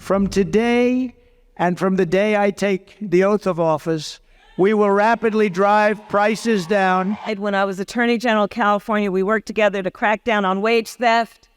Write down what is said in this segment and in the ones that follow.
From today and from the day I take the oath of office, we will rapidly drive prices down. When I was Attorney General of California, we worked together to crack down on wage theft.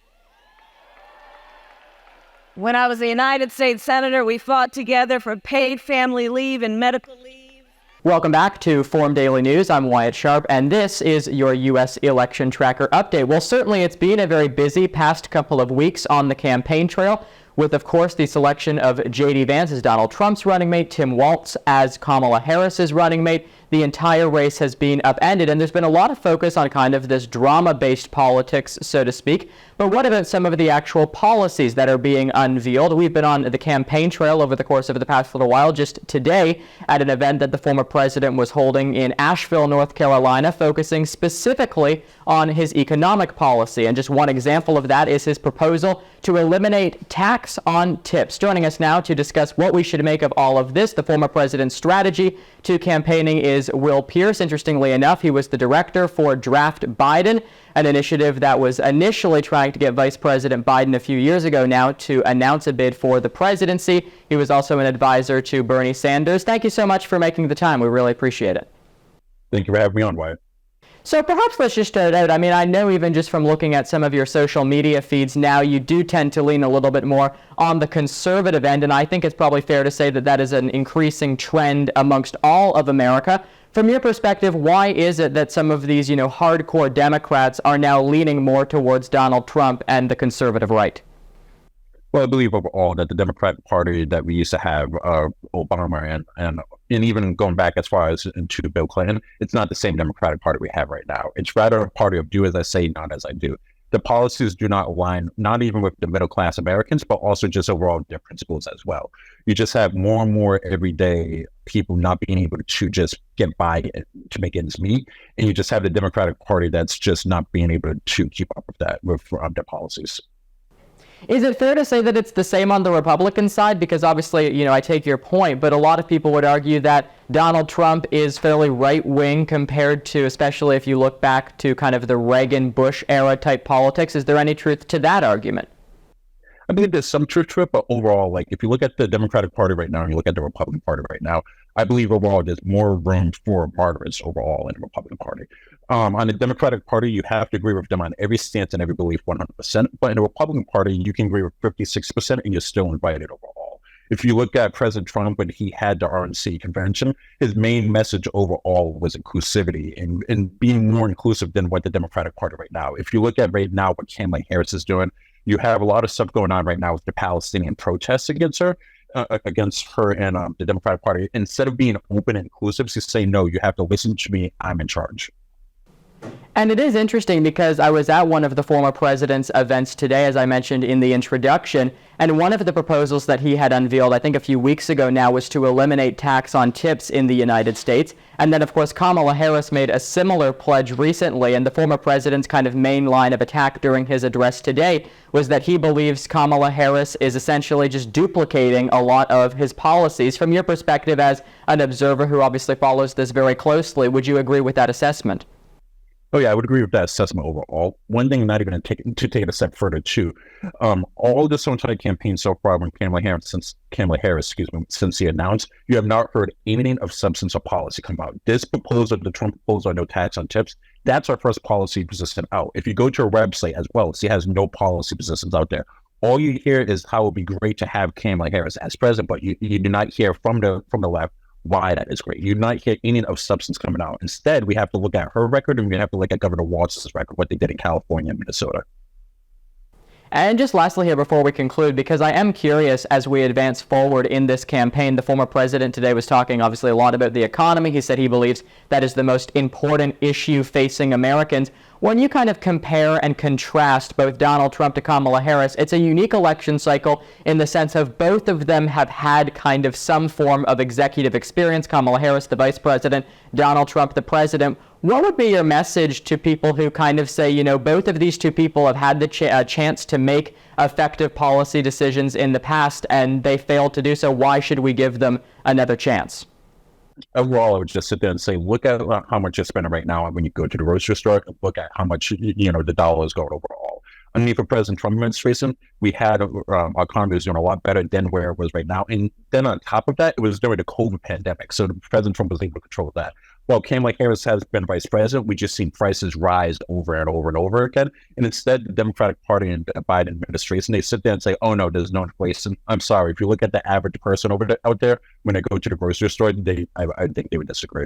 When I was a United States Senator, we fought together for paid family leave and medical leave. Welcome back to Forum Daily News. I'm Wyatt Sharpe, and this is your U.S. election tracker update. Well, certainly it's been a very busy past couple of weeks on the campaign trail, with, of course, the selection of J.D. Vance as Donald Trump's running mate, Tim Walz as Kamala Harris's running mate. The entire race has been upended, and there's been a lot of focus on kind of this drama-based politics, so to speak. But what about some of the actual policies that are being unveiled? We've been on the campaign trail over the course of the past little while, just today at an event that the former president was holding in Asheville, North Carolina, focusing specifically on his economic policy. And just one example of that is his proposal to eliminate tax on tips. Joining us now to discuss what we should make of all of this, the former president's strategy to campaigning, is Will Pierce. Interestingly enough, he was the director for Draft Biden, an initiative that was initially trying to get Vice President Biden a few years ago now to announce a bid for the presidency. He was also an advisor to Bernie Sanders. Thank you so much for making the time. We really appreciate it. Thank you for having me on, Wyatt. So perhaps let's just start out. I mean, I know even just from looking at some of your social media feeds now, you do tend to lean a little bit more on the conservative end, and I think it's probably fair to say that that is an increasing trend amongst all of America. From your perspective, why is it that some of these, hardcore Democrats are now leaning more towards Donald Trump and the conservative right? Well, I believe overall that the Democratic Party that we used to have, Obama and even going back as far as into Bill Clinton, it's not the same Democratic Party we have right now. It's rather a party of do as I say, not as I do. The policies do not align, not even with the middle class Americans, but also just overall their principles as well. You just have more and more everyday people not being able to just get by to make ends meet. And you just have the Democratic Party that's just not being able to keep up with that, with their policies. Is it fair to say that it's the same on the Republican side? Because obviously, I take your point, but a lot of people would argue that Donald Trump is fairly right-wing compared to, especially if you look back to kind of the Reagan-Bush era type politics. Is there any truth to that argument? I believe there's some truth to it, but overall, if you look at the Democratic Party right now and you look at the Republican Party right now, I believe overall there's more room for moderates overall in the Republican Party. On the Democratic Party, you have to agree with them on every stance and every belief 100%. But in the Republican Party, you can agree with 56% and you're still invited overall. If you look at President Trump when he had the RNC convention, his main message overall was inclusivity and being more inclusive than what the Democratic Party right now. If you look at right now what Kamala Harris is doing, you have a lot of stuff going on right now with the Palestinian protests against her and the Democratic Party. Instead of being open and inclusive, she's saying, no, you have to listen to me. I'm in charge. And it is interesting because I was at one of the former president's events today, as I mentioned in the introduction, and one of the proposals that he had unveiled, I think a few weeks ago now, was to eliminate tax on tips in the United States. And then, of course, Kamala Harris made a similar pledge recently, and the former president's kind of main line of attack during his address today was that he believes Kamala Harris is essentially just duplicating a lot of his policies. From your perspective as an observer who obviously follows this very closely, would you agree with that assessment? Oh, yeah, I would agree with that assessment overall. One thing, not even to take it a step further, too, all this entire campaign so far, when Kamala Harris, since he announced, you have not heard anything of substance or policy come out. This proposal, the Trump proposal, no tax on tips, that's our first policy position out. If you go to her website as well, she has no policy positions out there. All you hear is how it would be great to have Kamala Harris as president, but you do not hear from the left why that is great. You do not hear any of substance coming out. Instead, we have to look at her record, and we have to look at Governor Walz's record, what they did in California and Minnesota. And just lastly here before we conclude, because I am curious as we advance forward in this campaign, the former president today was talking obviously a lot about the economy. He said he believes that is the most important issue facing Americans. When you kind of compare and contrast both Donald Trump to Kamala Harris, it's a unique election cycle in the sense of both of them have had kind of some form of executive experience. Kamala Harris, the vice president, Donald Trump, the president. What would be your message to people who kind of say, both of these two people have had the chance to make effective policy decisions in the past and they failed to do so? Why should we give them another chance? Overall, I would just sit there and say, look at how much you're spending right now when you go to the grocery store, and look at how much, the dollar is going overall. underneath the President Trump administration, we had our economy was doing a lot better than where it was right now. And then on top of that, it was during the COVID pandemic. So President Trump was able to control that. While Kamala Harris has been vice president, we just seen prices rise over and over and over again. And instead, the Democratic Party and the Biden administration, they sit there and say, oh, no, there's no inflation. I'm sorry. If you look at the average person out there, when they go to the grocery store, I think they would disagree.